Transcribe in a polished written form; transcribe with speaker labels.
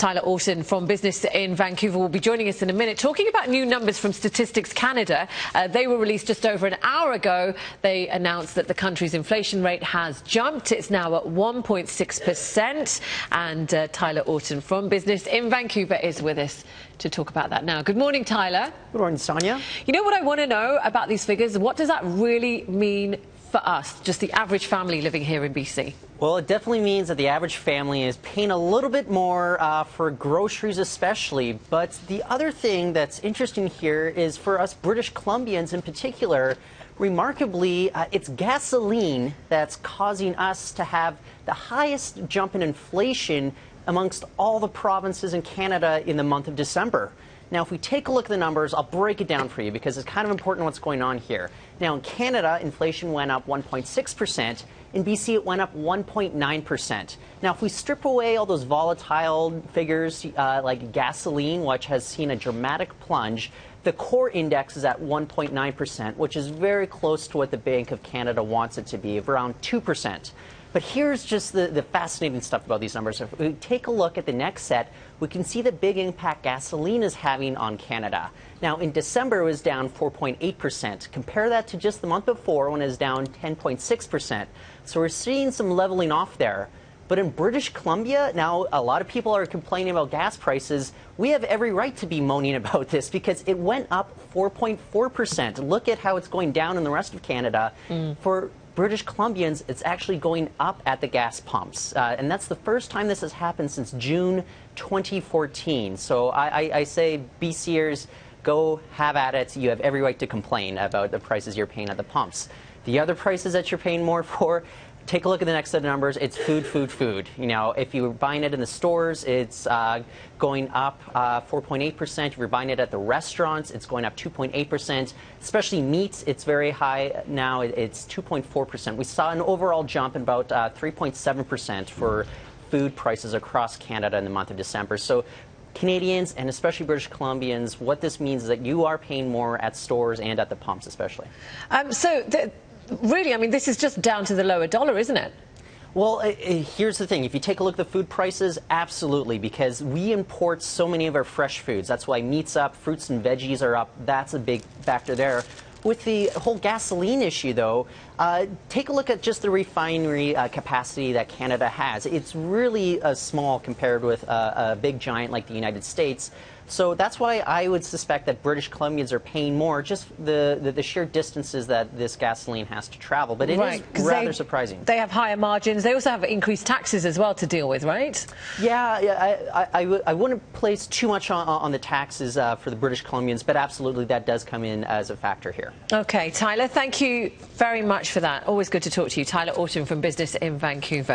Speaker 1: Tyler Orton from Business in Vancouver will be joining us in a minute, talking about new numbers from Statistics Canada. They were released just over an hour ago. They announced that the country's inflation rate has jumped. It's now at 1.6%. And Tyler Orton from Business in Vancouver is with us to talk about that now. Good morning, Tyler.
Speaker 2: Good morning, Sonia.
Speaker 1: You know what I want to know about these figures? What does that really mean for us, just the average family living here in BC?
Speaker 2: Well, it definitely means that the average family is paying a little bit more for groceries especially. But the other thing that's interesting here is for us British Columbians in particular, remarkably, it's gasoline that's causing us to have the highest jump in inflation amongst all the provinces in Canada in the month of December. Now, if we take a look at the numbers, I'll break it down for you because it's kind of important what's going on here. Now, in Canada, inflation went up 1.6%. In BC, it went up 1.9%. Now, if we strip away all those volatile figures like gasoline, which has seen a dramatic plunge, the core index is at 1.9%, which is very close to what the Bank of Canada wants it to be, of around 2%. But here's just the fascinating stuff about these numbers. If we take a look at the next set, we can see the big impact gasoline is having on Canada. Now, in December, it was down 4.8%. Compare that to just the month before when it was down 10.6%. So we're seeing some leveling off there. But in British Columbia, now a lot of people are complaining about gas prices. We have every right to be moaning about this because it went up 4.4%. Look at how it's going down in the rest of Canada. For British Columbians, it's actually going up at the gas pumps. And that's the first time this has happened since June 2014. So I say, BCers, go have at it. You have every right to complain about the prices you're paying at the pumps. The other prices that you're paying more for, take a look at the next set of numbers. It's food. You know, if you're buying it in the stores, it's going up 4.8%. If you're buying it at the restaurants, it's going up 2.8%. Especially meats, it's very high now. It's 2.4%. We saw an overall jump in about 3.7% for food prices across Canada in the month of December. So Canadians, and especially British Columbians, what this means is that you are paying more at stores and at the pumps especially. Really, I mean, this is just down to the lower dollar, isn't it? Well, here's the thing. If you take a look at the food prices, absolutely, because we import so many of our fresh foods. That's why meat's up, fruits and veggies are up. That's a big factor there. With the whole gasoline issue, though, take a look at just the refinery capacity that Canada has. It's really small compared with a big giant like the United States. So that's why I would suspect that British Columbians are paying more, just the sheer distances that this gasoline has to travel. But it is rather surprising.
Speaker 1: They have higher margins. They also have increased taxes as well to deal with, right?
Speaker 2: Yeah, I wouldn't place too much on the taxes for the British Columbians, but absolutely that does come in as a factor here.
Speaker 1: Okay, Tyler, thank you very much for that. Always good to talk to you. Tyler Orton from Business in Vancouver.